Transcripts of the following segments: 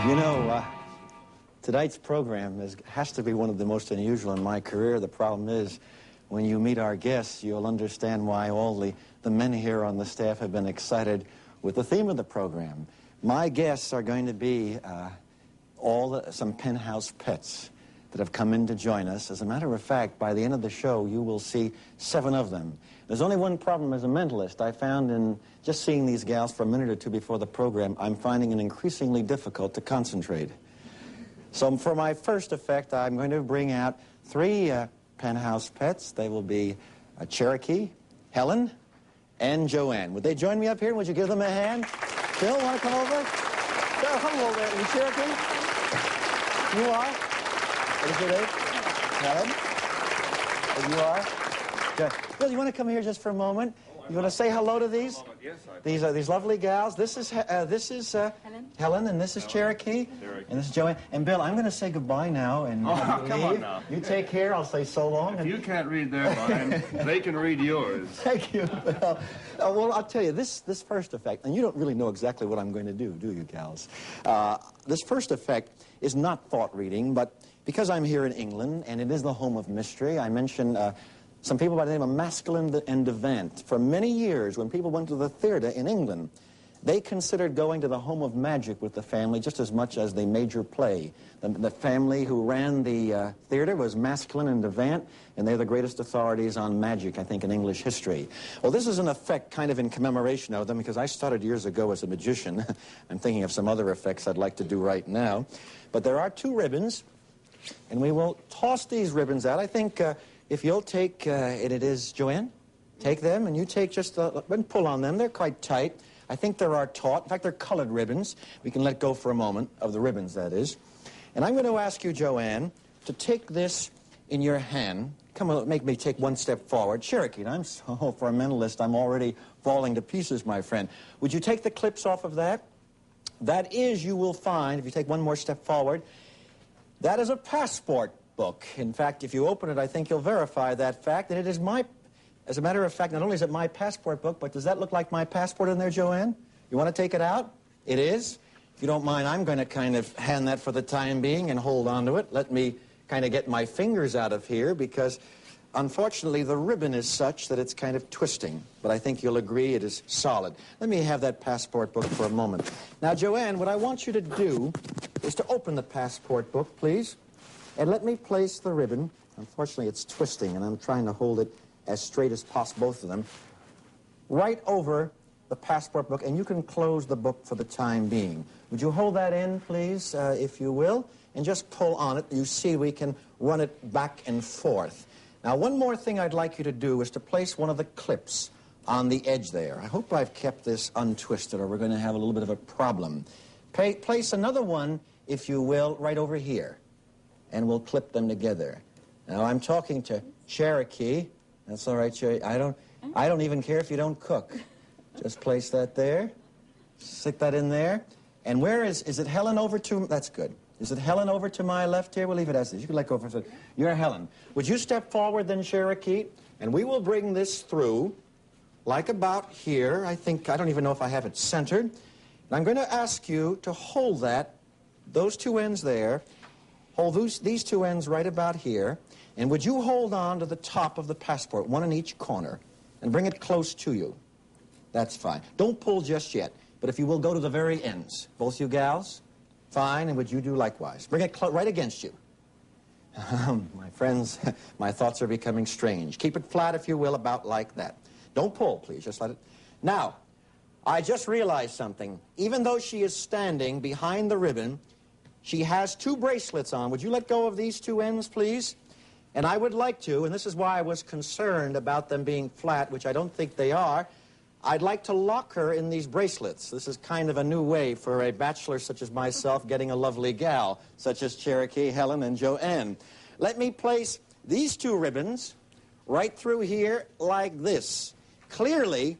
You know, tonight's program has to be one of the most unusual in my career. The problem is, when you meet our guests, you'll understand why all the men here on the staff have been excited with the theme of the program. My guests are going to be some Penthouse Pets that have come in to join us. As a matter of fact, by the end of the show, you will see 7 of them. There's only one problem as a mentalist. I found in just seeing these gals for a minute or two before the program, I'm finding it increasingly difficult to concentrate. So for my first effect, I'm going to bring out 3 Penthouse Pets. They will be Cherokee, Helen, and Joanne. Would they join me up here? Would you give them a hand? Bill, want to come over? Bill, come over. Are you Cherokee? You are? What is your name? Helen? And you are? Good. Bill, you want to come here just for a moment? You want to say hello to these? Yes, These lovely gals. This is Helen, and this is Cherokee, and this is Joanne. And Bill, I'm going to say goodbye now, and come on now. You take care. I'll say so long. If you can't read their mind, they can read yours. Thank you, Bill. Well, I'll tell you, this first effect, and you don't really know exactly what I'm going to do you, gals? This first effect is not thought reading, but because I'm here in England, and it is the home of mystery, I mentioned some people by the name of Masculine and Devant. For many years, when people went to the theater in England, they considered going to the home of magic with the family just as much as the major play. The family who ran the theater was Masculine and Devant, and they're the greatest authorities on magic, I think, in English history. Well, this is an effect kind of in commemoration of them, because I started years ago as a magician. I'm thinking of some other effects I'd like to do right now. But there are 2 ribbons, and we will toss these ribbons out. I think if you'll take, and it is, Joanne, take them, and you take just, and pull on them. They're quite tight. I think there are taut. In fact, they're colored ribbons. We can let go for a moment of the ribbons, that is. And I'm going to ask you, Joanne, to take this in your hand. Come on, make me take one step forward. Cherokee, for a mentalist, I'm already falling to pieces, my friend. Would you take the clips off of that? That is, you will find, if you take one more step forward, that is a passport book. In fact, if you open it, I think you'll verify that fact. And it is as a matter of fact, not only is it my passport book, but does that look like my passport in there, Joanne? You want to take it out? It is. If you don't mind, I'm going to kind of hand that for the time being and hold on to it. Let me kind of get my fingers out of here, because unfortunately the ribbon is such that it's kind of twisting. But I think you'll agree it is solid. Let me have that passport book for a moment. Now, Joanne, what I want you to do is to open the passport book, please. And let me place the ribbon. Unfortunately, it's twisting, and I'm trying to hold it as straight as possible, both of them, right over the passport book, and you can close the book for the time being. Would you hold that in, please, if you will, and just pull on it. You see we can run it back and forth. Now, one more thing I'd like you to do is to place one of the clips on the edge there. I hope I've kept this untwisted, or we're going to have a little bit of a problem. Place another one, if you will, right over here, and we'll clip them together. Now, I'm talking to Cherokee. That's all right, Cherokee. I don't even care if you don't cook. Just place that there. Stick that in there. And where is it Helen over to? That's good. Is it Helen over to my left here? We'll leave it as is. You can let go for a second. You're Helen. Would you step forward then, Cherokee? And we will bring this through, like about here. I don't even know if I have it centered. And I'm going to ask you to hold those 2 ends there. Hold these 2 ends right about here. And would you hold on to the top of the passport, one in each corner, and bring it close to you? That's fine. Don't pull just yet, but if you will, go to the very ends. Both you gals? Fine, and would you do likewise? Bring it right against you. My friends, my thoughts are becoming strange. Keep it flat, if you will, about like that. Don't pull, please. Just let it. Now, I just realized something. Even though she is standing behind the ribbon, she has 2 bracelets on. Would you let go of these 2 ends, please? And I would like to, and this is why I was concerned about them being flat, which I don't think they are, I'd like to lock her in these bracelets. This is kind of a new way for a bachelor such as myself getting a lovely gal, such as Cherokee, Helen, and Joanne. Let me place these 2 ribbons right through here like this. Clearly,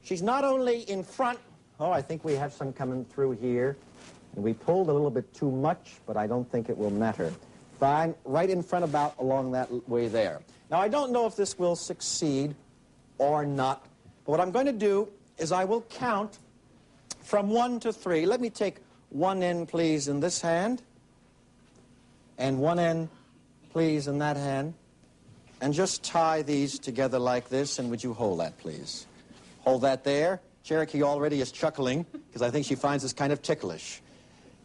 she's not only in front. Oh, I think we have some coming through here. And we pulled a little bit too much, but I don't think it will matter. Fine, right in front about along that way there. Now, I don't know if this will succeed or not, but what I'm going to do is I will count from 1 to 3. Let me take one end, please, in this hand, and one end, please, in that hand, and just tie these together like this, and would you hold that, please? Hold that there. Cherokee already is chuckling, because I think she finds this kind of ticklish.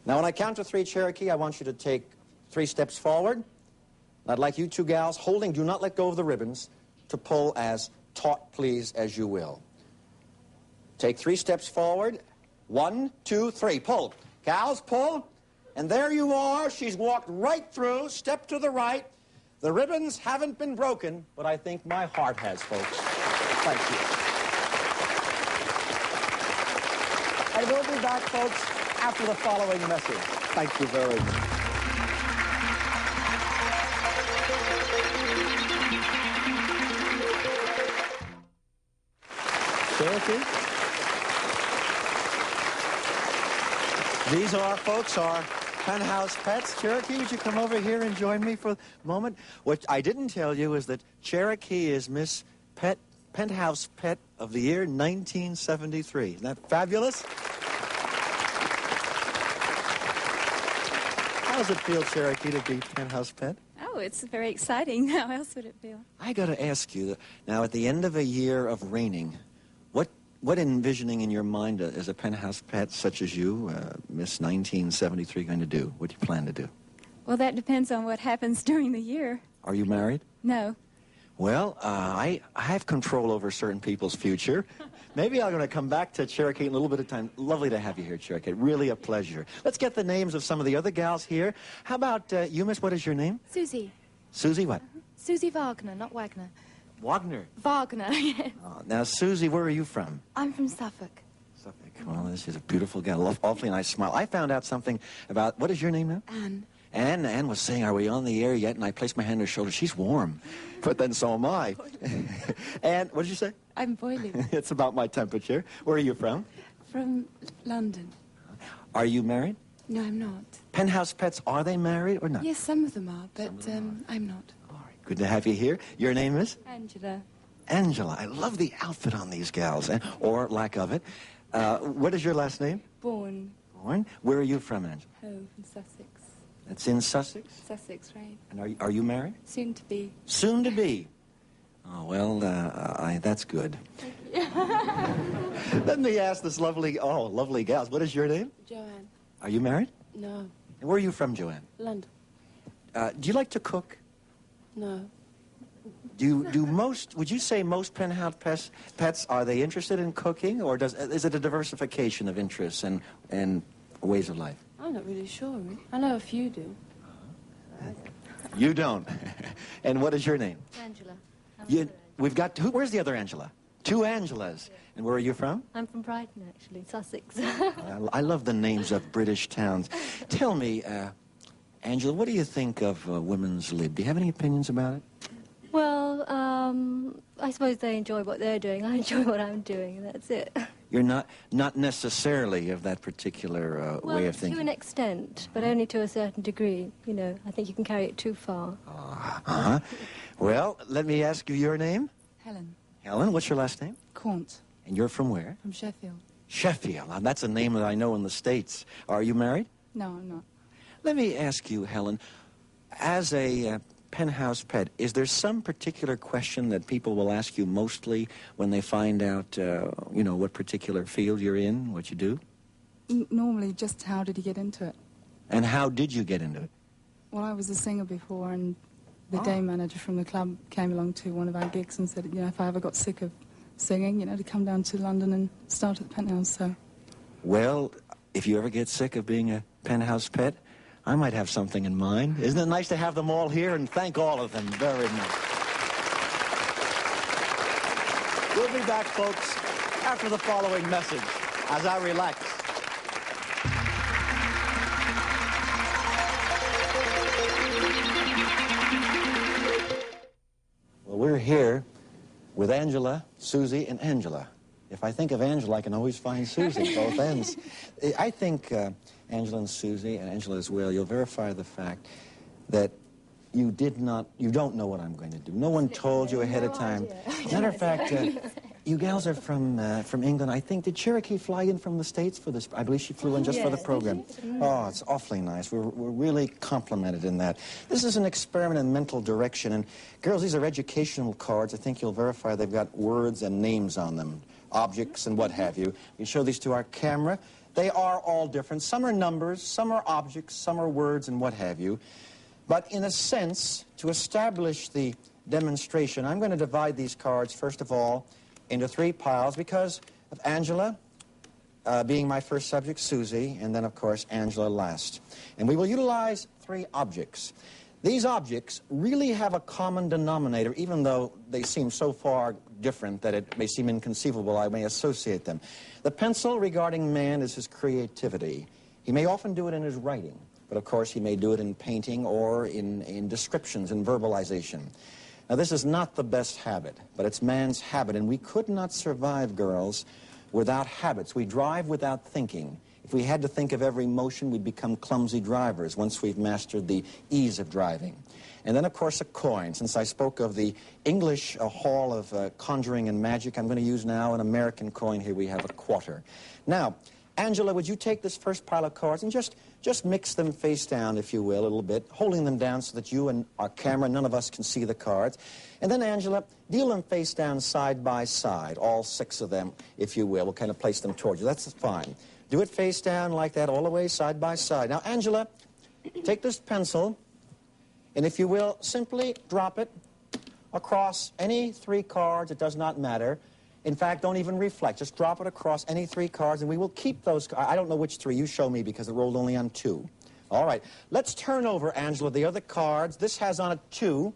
Now, when I count to 3, Cherokee, I want you to take 3 steps forward. I'd like you two gals, holding, do not let go of the ribbons, to pull as taut, please, as you will. Take 3 steps forward. 1, 2, 3. Pull. Gals, pull. And there you are. She's walked right through. Step to the right. The ribbons haven't been broken, but I think my heart has, folks. Thank you. And we'll be back, folks, after the following message. Thank you very much. Cherokee? These are, folks, our Penthouse Pets. Cherokee, would you come over here and join me for a moment? What I didn't tell you is that Cherokee is Miss Penthouse Pet of the year 1973. Isn't that fabulous? How does it feel, Cherokee, to be Penthouse Pet? Oh, it's very exciting. How else would it feel? I got to ask you, now at the end of a year of reigning, what envisioning in your mind as a Penthouse Pet such as you, Miss 1973, going to do? What do you plan to do? Well, that depends on what happens during the year. Are you married? No. Well, I have control over certain people's future. Maybe I'm going to come back to Cherokee in a little bit of time. Lovely to have you here, Cherokee. Really a pleasure. Let's get the names of some of the other gals here. How about you, Miss? What is your name? Susie. Susie what? Susie Wagner, not Wagner. Wagner. Wagner, yes. Now, Susie, where are you from? I'm from Suffolk. Suffolk. Well, this is a beautiful gal. Awfully nice smile. I found out something about, what is your name now? Anne. Anne was saying, are we on the air yet? And I placed my hand on her shoulder. She's warm. But then so am I. Anne, what did you say? I'm boiling. It's about my temperature. Where are you from? From London. Are you married? No, I'm not. Penthouse Pets, are they married or not? Yes, some of them are, but I'm not. All right. Good to have you here. Your name is? Angela. Angela. I love the outfit on these gals, or lack of it. What is your last name? Born. Born. Where are you from, Angela? Oh, from Sussex. That's in Sussex? Sussex, right. And are you married? Soon to be. Soon to be. Oh, well, that's good. Let me ask this lovely gals. What is your name? Joanne. Are you married? No. And where are you from, Joanne? London. Do you like to cook? No. Would you say most Penthouse pets, are they interested in cooking, or is it a diversification of interests and ways of life? I'm not really sure. Really. I know a few do. You don't. And what is your name? Angela. We've got where's the other Angela? 2 Angelas. Yeah. And where are you from? I'm from Brighton, actually, Sussex. I love the names of British towns. Tell me, Angela, what do you think of women's lib? Do you have any opinions about it? Well, I suppose they enjoy what they're doing. I enjoy what I'm doing, and that's it. You're not necessarily of that particular way of thinking? To an extent, but only to a certain degree. You know, I think you can carry it too far. Uh-huh. Well, let me ask you your name. Helen. Helen, what's your last name? Quant. And you're from where? From Sheffield. Sheffield. Now, that's a name that I know in the States. Are you married? No, I'm not. Let me ask you, Helen, as a Penthouse Pet, is there some particular question that people will ask you mostly when they find out, what particular field you're in, what you do? Normally, just how did you get into it? And how did you get into it? Well, I was a singer before, and the day manager from the club came along to one of our gigs and said, if I ever got sick of singing, to come down to London and start at the Penthouse, so... Well, if you ever get sick of being a Penthouse Pet, I might have something in mind. Isn't it nice to have them all here, and thank all of them very much. We'll be back, folks, after the following message, as I relax. Well, we're here with Angela, Susie, and Angela. If I think of Angela, I can always find Susie at both ends. I think Angela and Susie, and Angela as well, you'll verify the fact that you don't know what I'm going to do. No one told you ahead of time. Matter of fact, You gals are from England, I think. Did Cherokee fly in from the States for this? I believe she flew in just for the Yes. program. Oh, it's awfully nice. We're really complimented in that. This is an experiment in mental direction. And girls, these are educational cards. I think you'll verify they've got words and names on them, objects and what have you. We show these to our camera. They are all different. Some are numbers, some are objects, some are words and what have you. But in a sense, to establish the demonstration, I'm going to divide these cards, first of all, into 3 piles because of Angela being my first subject, Susie, and then, of course, Angela last. And we will utilize 3 objects. These objects really have a common denominator, even though they seem so far different that it may seem inconceivable I may associate them. The pencil regarding man is his creativity. He may often do it in his writing, but of course he may do it in painting or in descriptions, in verbalization. Now, this is not the best habit, but it's man's habit, and we could not survive, girls, without habits. We drive without thinking. If we had to think of every motion, we'd become clumsy drivers once we've mastered the ease of driving. And then, of course, a coin. Since I spoke of the English hall of conjuring and magic, I'm going to use now an American coin. Here we have a quarter. Now, Angela, would you take this first pile of cards and just mix them face down, if you will, a little bit, holding them down so that you and our camera, none of us can see the cards. And then, Angela, deal them face down side by side, all 6 of them, if you will. We'll kind of place them towards you. That's fine. Do it face down like that, all the way side by side. Now, Angela, take this pencil, and if you will, simply drop it across any 3 cards. It does not matter. In fact, don't even reflect. Just drop it across any 3 cards, and we will keep those. I don't know which 3. You show me because it rolled only on 2. All right. Let's turn over, Angela, the other cards. This has on it 2.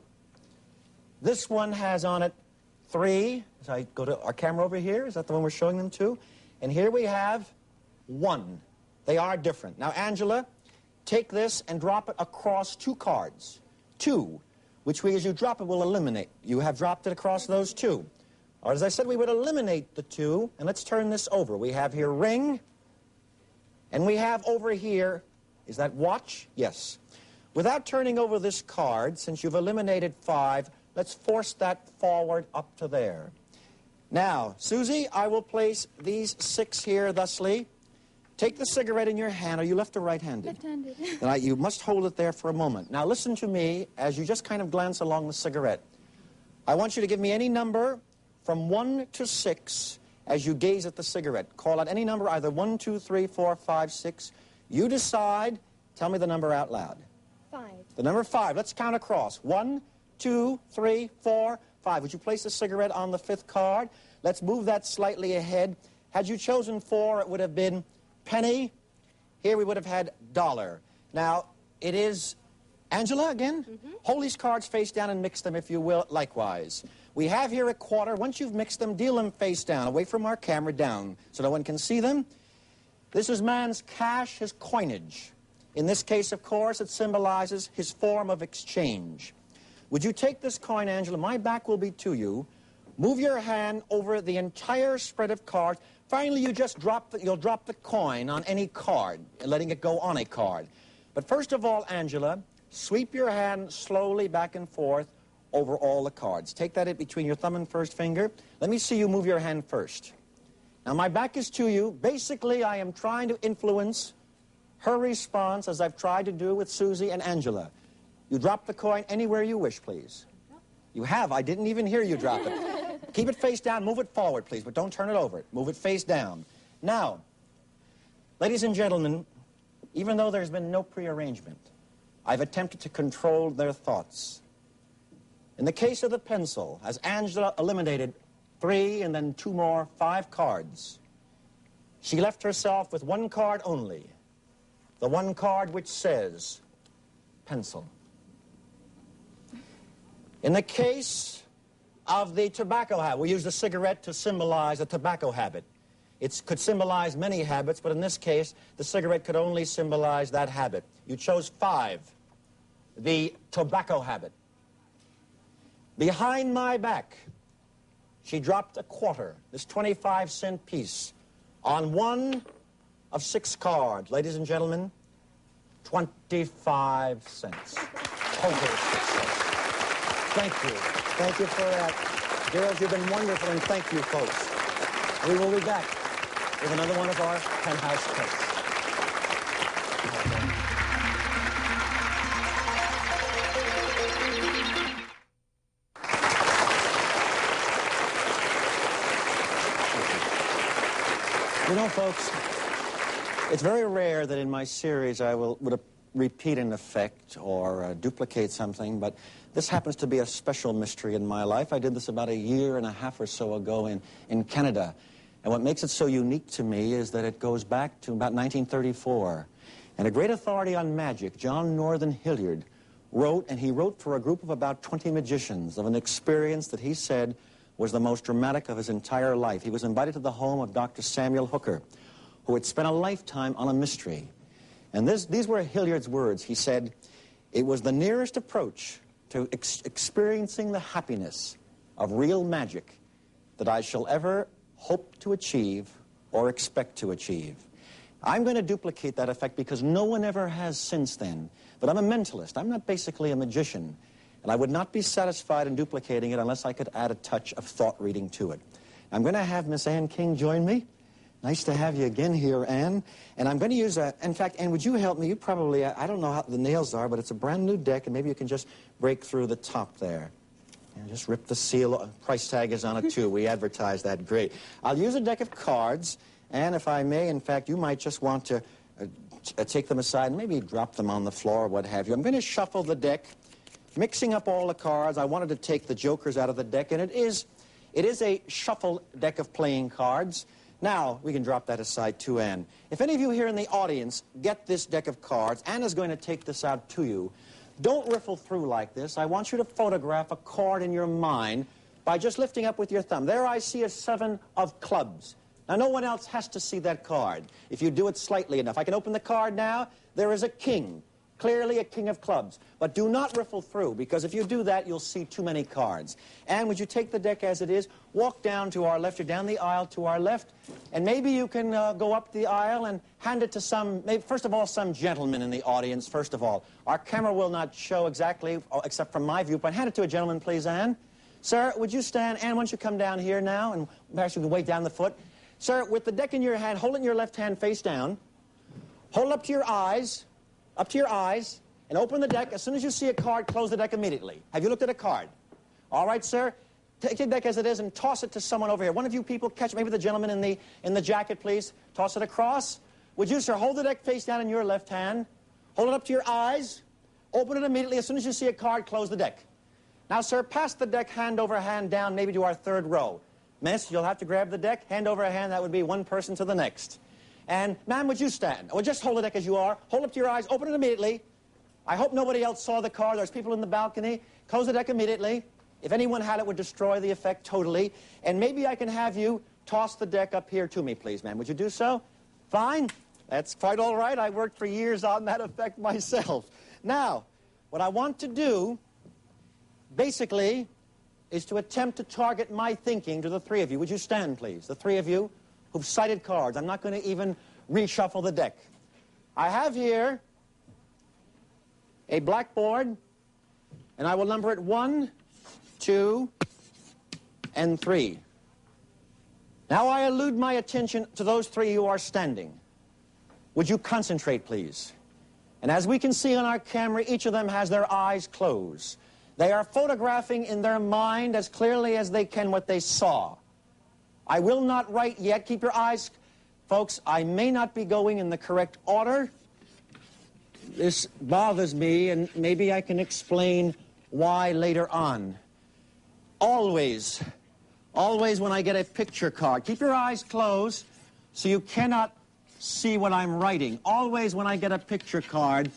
This one has on it 3. As I go to our camera over here, is that the one we're showing them to? And here we have 1. They are different. Now, Angela, take this and drop it across 2 cards. 2, which we, as you drop it, will eliminate. You have dropped it across those 2. Or as I said, we would eliminate the 2, and let's turn this over. We have here ring, and we have over here, is that watch? Yes. Without turning over this card, since you've eliminated 5, let's force that forward up to there. Now, Susie, I will place these 6 here thusly. Take the cigarette in your hand. Are you left or right-handed? Left-handed. Then you must hold it there for a moment. Now, listen to me as you just kind of glance along the cigarette. I want you to give me any number from 1 to 6 as you gaze at the cigarette. Call out any number, either 1, 2, 3, 4, 5, 6. You decide. Tell me the number out loud. 5. The number 5. Let's count across. 1, 2, 3, 4, 5. Would you place the cigarette on the 5th card? Let's move that slightly ahead. Had you chosen 4, it would have been penny. Here we would have had dollar. Now, it is Angela again. Hold these cards face down and mix them, if you will, likewise. We have here a quarter. Once you've mixed them, deal them face down, away from our camera, down, so no one can see them. This is man's cash, his coinage. In this case, of course, it symbolizes his form of exchange. Would you take this coin, Angela? My back will be to you. Move your hand over the entire spread of cards. Finally, you'll drop the coin on any card, letting it go on a card. But first of all, Angela, sweep your hand slowly back and forth over all the cards. Take that in between your thumb and first finger. Let me see you move your hand first. Now, my back is to you. Basically, I am trying to influence her response, as I've tried to do with Susie and Angela. You drop the coin anywhere you wish, please. You have. I didn't even hear you drop it. Keep it face down. Move it forward, please, but don't turn it over. Move it face down. Now, ladies and gentlemen, even though there's been no prearrangement, I've attempted to control their thoughts. In the case of the pencil, as Angela eliminated 3 and then 2 more, 5 cards, she left herself with 1 card only. The 1 card which says pencil. In the case of the tobacco habit, we use the cigarette to symbolize a tobacco habit. It could symbolize many habits, but in this case, the cigarette could only symbolize that habit. You chose 5, the tobacco habit. Behind my back, she dropped a quarter, this 25-cent piece, on 1 of 6 cards. Ladies and gentlemen, 25 cents. Total success. Thank you. Thank you for that. Girls, you've been wonderful, and thank you, folks. We will be back with another one of our Penthouse Pets. You know, folks, it's very rare that in my series I would repeat an effect or duplicate something, but this happens to be a special mystery in my life. I did this about a year and a half or so ago in Canada. And what makes it so unique to me is that it goes back to about 1934. And a great authority on magic, John Northern Hilliard, wrote for a group of about 20 magicians of an experience that he said was the most dramatic of his entire life. He was invited to the home of Dr. Samuel Hooker, who had spent a lifetime on a mystery. And these were Hilliard's words. He said, "It was the nearest approach to experiencing the happiness of real magic that I shall ever hope to achieve or expect to achieve." I'm going to duplicate that effect because no one ever has since then. But I'm a mentalist. I'm not basically a magician. And I would not be satisfied in duplicating it unless I could add a touch of thought reading to it. I'm going to have Miss Ann King join me. Nice to have you again here, Ann. And I'm going to use in fact, Ann, would you help me? You probably, I don't know how the nails are, but it's a brand new deck, and maybe you can just break through the top there. And just rip the seal. Price tag is on it, too. We advertise that. Great. I'll use a deck of cards, and if I may, in fact, you might just want to take them aside and maybe drop them on the floor or what have you. I'm going to shuffle the deck, mixing up all the cards. I wanted to take the jokers out of the deck, and it is a shuffle deck of playing cards. Now, we can drop that aside too, Ann. If any of you here in the audience get this deck of cards, Anna's going to take this out to you. Don't riffle through like this. I want you to photograph a card in your mind by just lifting up with your thumb. There I see a 7 of clubs. Now, no one else has to see that card if you do it slightly enough. I can open the card now. There is a king. Clearly a king of clubs. But do not riffle through, because if you do that, you'll see too many cards. And would you take the deck as it is, walk down to our left, or down the aisle to our left, and maybe you can go up the aisle and hand it to first of all, some gentleman in the audience, first of all. Our camera will not show exactly, except from my viewpoint. Hand it to a gentleman, please, Ann. Sir, would you stand? Ann, why don't you come down here now, and perhaps you can wait down the foot. Sir, with the deck in your hand, hold it in your left hand face down. Hold it up to your eyes. And open the deck. As soon as you see a card, close the deck immediately. Have you looked at a card? All right, sir. Take the deck as it is and toss it to someone over here. One of you people catch, maybe the gentleman in the jacket, please. Toss it across. Would you, sir, hold the deck face down in your left hand. Hold it up to your eyes. Open it immediately. As soon as you see a card, close the deck. Now, sir, pass the deck hand over hand down, maybe to our third row. Miss, you'll have to grab the deck, hand over hand. That would be one person to the next. And, ma'am, would you stand? Or just hold the deck as you are. Hold up to your eyes. Open it immediately. I hope nobody else saw the card. There's people in the balcony. Close the deck immediately. If anyone had it, would destroy the effect totally. And maybe I can have you toss the deck up here to me, please, ma'am. Would you do so? Fine. That's quite all right. I worked for years on that effect myself. Now, what I want to do, basically, is to attempt to target my thinking to the three of you. Would you stand, please? The three of you who've cited cards. I'm not going to even reshuffle the deck. I have here a blackboard, and I will number it 1, 2, and 3. Now I allude my attention to those three who are standing. Would you concentrate, please? And as we can see on our camera, each of them has their eyes closed. They are photographing in their mind as clearly as they can what they saw. I will not write yet. Keep your eyes... Folks, I may not be going in the correct order. This bothers me, and maybe I can explain why later on. Always when I get a picture card, keep your eyes closed so you cannot see what I'm writing. Always when I get a picture card,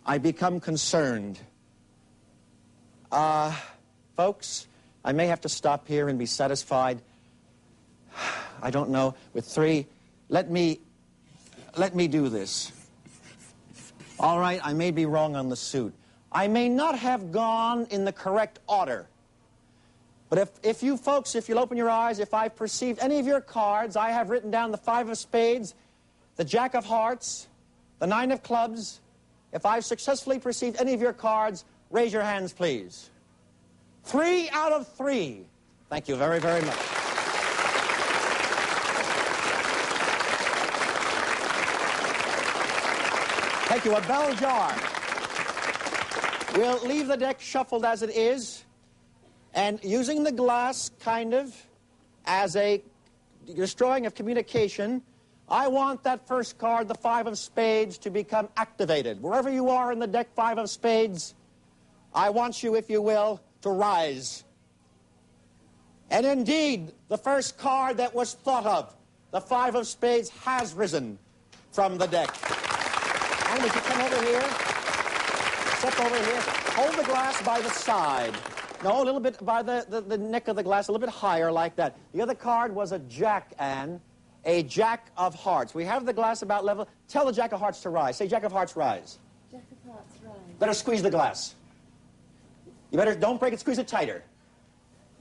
I become concerned. Folks, I may have to stop here and be satisfied. I don't know, with 3. Let me do this. All right, I may be wrong on the suit. I may not have gone in the correct order. But if you folks, if you'll open your eyes, if I've perceived any of your cards, I have written down the 5 of spades, the Jack of hearts, the 9 of clubs. If I've successfully perceived any of your cards, raise your hands, please. 3 out of 3. Thank you very, very much. Thank you. A bell jar. We'll leave the deck shuffled as it is, and using the glass kind of as a destroying of communication, I want that first card, the 5 of spades, to become activated. Wherever you are in the deck, 5 of spades, I want you, if you will, to rise. And indeed, the first card that was thought of, the 5 of spades, has risen from the deck. And would you come over here? Step over here. Hold the glass by the side. No, a little bit by the neck of the glass, a little bit higher like that. The other card was a jack, Anne. A jack of hearts. We have the glass about level. Tell the jack of hearts to rise. Say, jack of hearts, rise. Jack of hearts, rise. Better squeeze the glass. You better, don't break it, squeeze it tighter.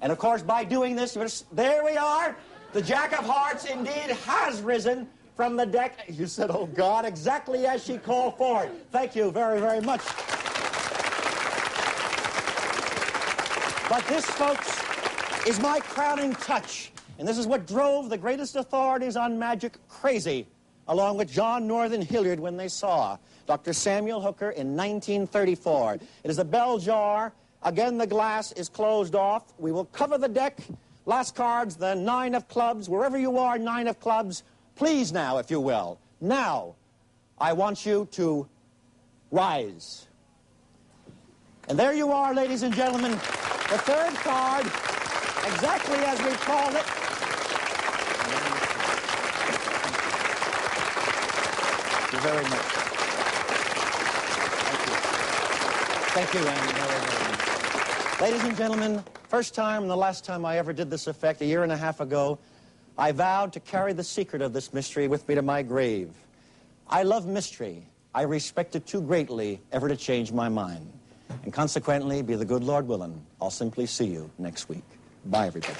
And of course, by doing this, you better, there we are. The jack of hearts indeed has risen from the deck. You said, oh God, exactly as she called for it. Thank you very, very much. But this, folks, is my crowning touch. And this is what drove the greatest authorities on magic crazy, along with John North and Hilliard when they saw Dr. Samuel Hooker in 1934. It is a bell jar. Again, the glass is closed off. We will cover the deck. Last cards, the 9 of clubs. Wherever you are, 9 of clubs. Please now, if you will. Now, I want you to rise. And there you are, ladies and gentlemen. The third card, exactly as we called it. Thank you very much. Thank you, Andy, very, very much. Ladies and gentlemen, first time and the last time I ever did this effect, a year and a half ago, I vowed to carry the secret of this mystery with me to my grave. I love mystery. I respect it too greatly ever to change my mind. And consequently, be the good Lord willing, I'll simply see you next week. Bye, everybody.